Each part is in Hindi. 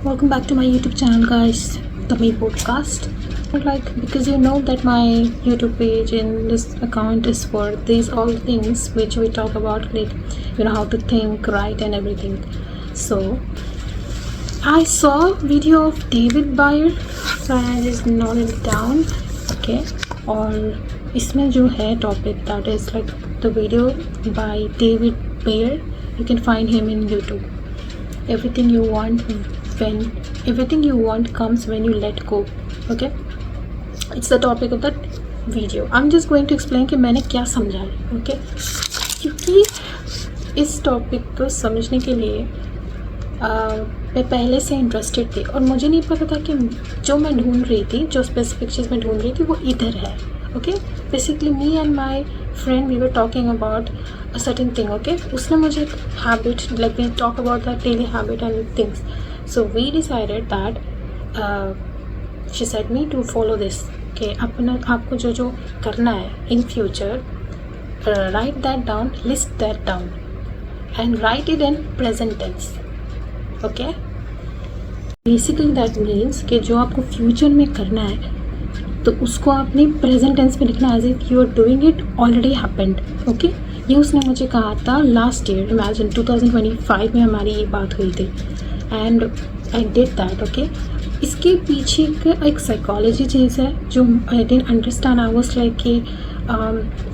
Welcome back to my YouTube channel, guys. The Me Podcast. Because you know that my YouTube page in this account is for these all things which we talk about, how to think, write, and everything. So I saw video of David Bayer, so I just noted it down. Okay, और इसमें जो है topic that is like the video by David Bayer. You can find him in YouTube. Everything you want comes when you let go. Okay, it's the topic of that video. I'm just going to explain कि मैंने क्या समझा है. Okay, क्योंकि इस टॉपिक को समझने के लिए मैं पहले से इंटरेस्टेड थी और मुझे नहीं पता था कि जो मैं ढूंढ रही थी, जो स्पेसिफिक चीज़ मैं ढूंढ रही थी वो इधर है. Okay, basically me and my friend we were talking about a certain thing. Okay, उसने मुझे एक habit like we talk about that daily habit and things. So we decided that she said me to follow this कि आपको जो जो करना है in future, write that down, list that down and write it in present tense. Okay, basically that means कि जो आपको फ्यूचर में करना है तो उसको आपने प्रेजेंट टेंस में लिखना as if you are doing it already happened. Okay, ये उसने मुझे कहा था लास्ट ईयर. इमेजिन 2025 में हमारी ये बात हुई थी and I did that. Okay, इसके पीछे एक साइकोलॉजी चीज़ है जो I didn't understand. I was like कि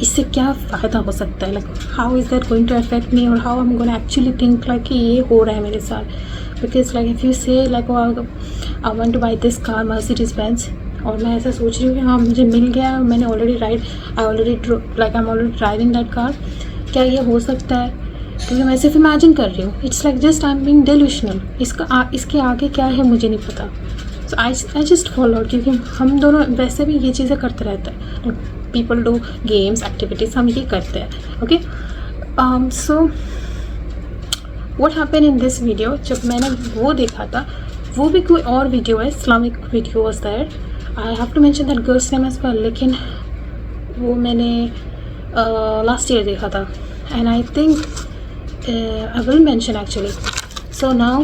इससे क्या फ़ायदा हो सकता है, like how is that going to affect me और how I am going actually think like कि ये हो रहा है मेरे साथ. Because like if you say like I want to buy this car Mercedes Benz और मैं ऐसा सोच रही हूँ कि हाँ मुझे मिल गया, मैंने already I am already driving that car, क्या ये हो सकता है? क्योंकि मैं सिर्फ इमेजिन कर रही हूँ. It's like just I am being delusional. इसके आगे क्या है मुझे नहीं पता. सो आई जस्ट फॉलो, क्योंकि हम दोनों वैसे भी ये चीज़ें करते रहते हैं. पीपल डू गेम्स एक्टिविटीज़, हम ये करते हैं. Okay, so what happened in this video, जब मैंने वो देखा था, वो भी कोई और वीडियो है, Islamic video was there. I have to mention that girl's name as well, लेकिन वो मैंने लास्ट ईयर देखा था and I think I will mention actually. So now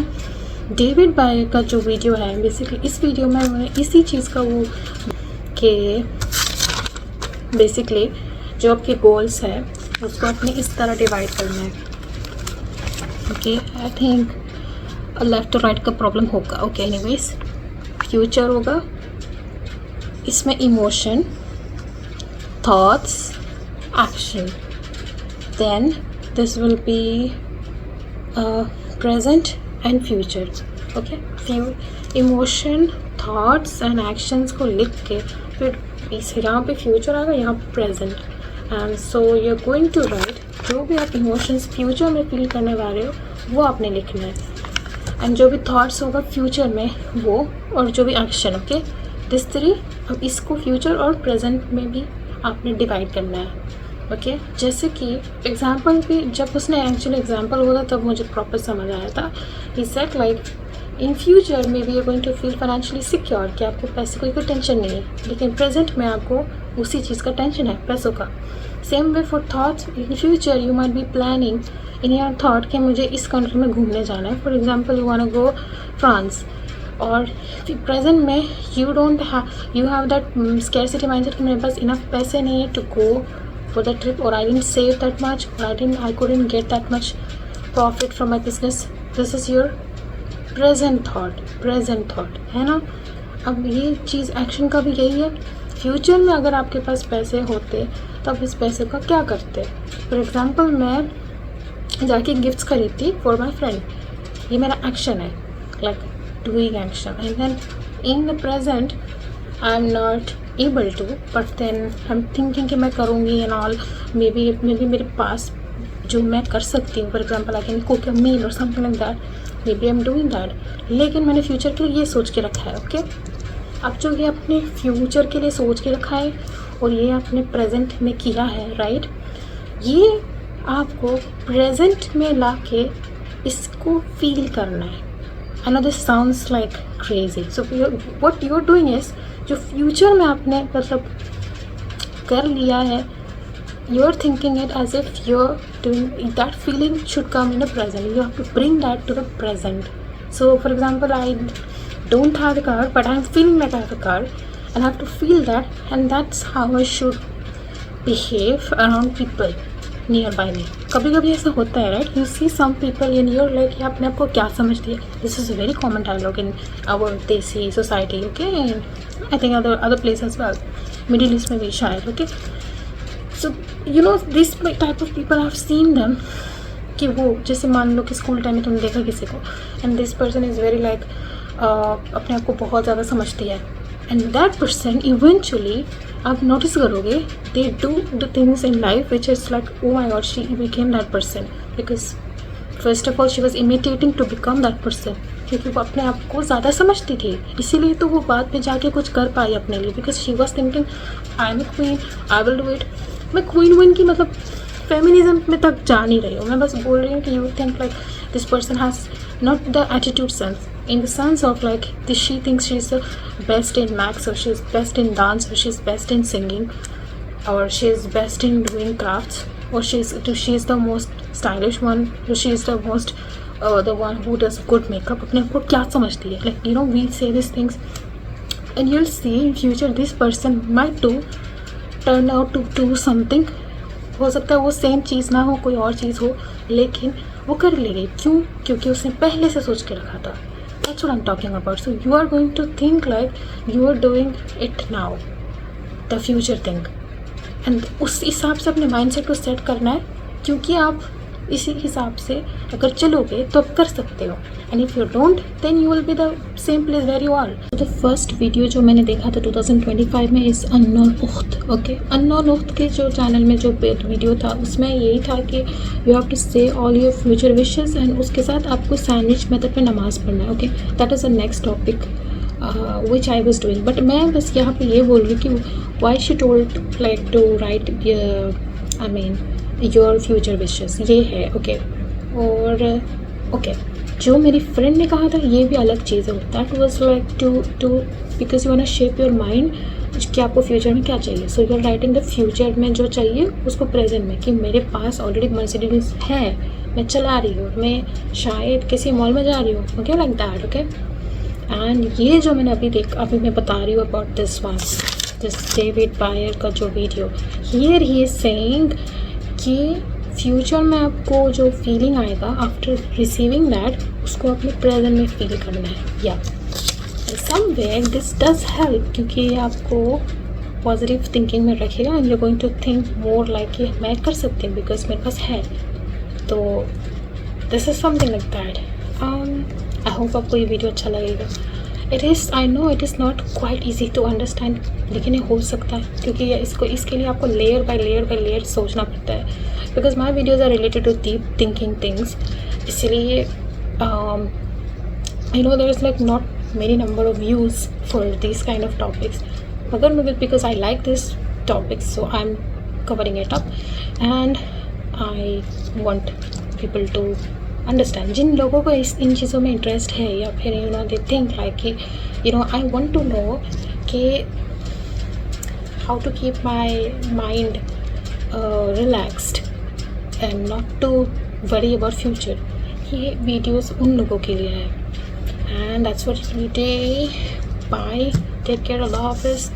David Bayer का जो वीडियो है, बेसिकली इस वीडियो में उन्होंने इसी चीज़ का वो कि बेसिकली जो आपके गोल्स है उसको आपने इस तरह डिवाइड करना है. Okay, I think left to right का प्रॉब्लम होगा. ओके, एनीवेज, फ्यूचर होगा, इसमें emotion, thoughts, action, then this will be present and future. Okay, emotion, thoughts and actions को लिख के फिर यहाँ पे फ्यूचर आएगा, यहाँ पे present. And so you are going to write जो भी आप इमोशंस फ्यूचर में फील करने वाले हो वो आपने लिखना है. एंड जो भी थॉट्स होगा फ्यूचर में वो, और जो भी एक्शन. Okay, this three. अब इसको फ्यूचर और प्रेजेंट में भी आपने डिवाइड करना है. ओके, जैसे कि एग्जांपल भी जब उसने एक्चुअली एग्जांपल होता तब मुझे प्रॉपर समझ आया था. He said like in future maybe you going to feel financially secure कि आपको पैसे की कोई टेंशन नहीं है, लेकिन प्रेजेंट में आपको उसी चीज़ का टेंशन है, पैसों का. Same way for thoughts. In future you might be planning in your thought कि मुझे इस कंट्री में घूमने जाना है. For example you want to go France, और प्रेजेंट में you have that scarcity mindset कि मेरे पास इनफ पैसे नहीं है to go for the trip, or I didn't save that much, or I couldn't get that much profit from my business. This is your present thought है ना. अब ये चीज़ एक्शन का भी यही है. फ्यूचर में अगर आपके पास पैसे होते तब इस पैसे का क्या करते. फॉर एग्जांपल मैं जाके गिफ्ट्स खरीदती फॉर माई फ्रेंड, ये मेरा एक्शन है, like doing action. And then in the present I am not able to, but then I am thinking कि मैं करूँगी एंड ऑल. मे बी मेरे पास जो मैं कर सकती हूँ, for example I can cook a meal और something like that, maybe I am doing that, लेकिन मैंने फ्यूचर के लिए ये सोच के रखा है. ओके, अब जो ये अपने फ्यूचर के लिए सोच के रखा है और ये आपने प्रेजेंट में किया है, राइट, ये आपको प्रेजेंट में ला के इसको फील करना है. I know this sounds like crazy. So what you're doing is, जो फ्यूचर में आपने मतलब कर लिया है, you're thinking it as if you're doing that feeling should come in the present. You have to bring that to the present. So for example, I don't have a car, but I'm feeling like I have a car, and I have to feel that, and that's how I should behave around people nearby me. कभी कभी ऐसा होता है, right? You see some people in your like कि आपने आपको क्या समझती है. This is a very common dialogue in our desi society, okay, I think other place as well, Middle East में भी शायद, okay. So you know this type of people I have seen them कि वो जैसे मान लो कि स्कूल टाइम में तुमने देखा किसी को, and this person is very like अपने आप को बहुत ज़्यादा समझती है, एंड दैट पर्सन इवेंचुअली आप नोटिस करोगे they do the things in life which is like oh my God she became that person, because first of all she was imitating to become that person, क्योंकि वो अपने आप को ज़्यादा समझती थी, इसीलिए तो वो बाद में जाके कुछ कर पाई अपने लिए, because she was thinking I am queen, I will do it. मैं क्वीन की मतलब फेमिनिज्म में तक जा नहीं रही हूँ, मैं बस बोल रही हूँ कि you think like this person has not the attitude sense, in the sense of like she thinks she's the best in maths, or she's best in dance, or she's best in singing, or she's best in doing crafts, or she's the most stylish one, or she's the most the one who does good makeup. अपने आप को क्या समझती है? Like, you know, we say these things and you'll see in future this person might turn out to do something. हो सकता है वो सेम चीज़ ना हो, कोई और चीज़ हो, लेकिन वो कर लेगी. क्यों? क्योंकि उसने पहले से सोच के रखा था. That's what I'm talking about. So you are going to think like you are doing it now, the future thing, and उस हिसाब से अपने माइंडसेट को सेट करना है, क्योंकि आप इसी हिसाब से अगर चलोगे तो आप कर सकते हो, and if you don't then you will be the same place where you are. The first video जो मैंने देखा था 2025 में इस अननोन उख्त, ओके, अननोन उख्त के जो चैनल में जो वीडियो था उसमें यही था कि you have to say all your future wishes, एंड उसके साथ आपको सैंडविच मेथड पे नमाज़ पढ़ना है, okay. That is the next topic which I was doing. But मैं बस यहाँ पे ये बोल रही हूँ कि why she told like to write I mean your future wishes, ये है, ओके. और ओके, जो मेरी फ्रेंड ने कहा था ये भी अलग चीज़ है. That was like to because you want to shape your mind कि आपको फ्यूचर में क्या चाहिए. So you are writing the future में जो चाहिए उसको प्रेजेंट में, कि मेरे पास ऑलरेडी मर्सिडीज है, मैं चला रही हूँ, मैं शायद किसी मॉल में जा रही हूँ, okay, like that, okay. And ये जो मैंने अभी मैं बता रही हूँ अबाउट दिस डेविड बायर का जो video, here he is saying कि फ्यूचर में आपको जो फीलिंग आएगा आफ्टर रिसीविंग दैट, उसको अपने प्रेजेंट में फील करना है. या समवेयर दिस डज हेल्प, क्योंकि ये आपको पॉजिटिव थिंकिंग में रखेगा, and you are going to think more like कि मैं कर सकती हूँ बिकॉज मेरे पास है. तो this is something like that. I hope आपको ये वीडियो अच्छा लगेगा. It is, I know it is not quite easy to understand, लेकिन ये हो सकता है, क्योंकि इसके लिए आपको लेयर बाय लेयर सोचना पड़ता है, because my videos are related to deep thinking things. इसलिए I know there is like not many number of views for this kind of topics, मगर मैं because I like this topics, so I am covering it up, and I want people to understand. जिन लोगों को इन चीज़ों में इंटरेस्ट है, या फिर you know they think like कि you know I want to no कि how to keep my mind relaxed and not to worry about future, ये वीडियोस उन लोगों के लिए है. And that's what today. Bye, take care, अल्लाह हाफिज़.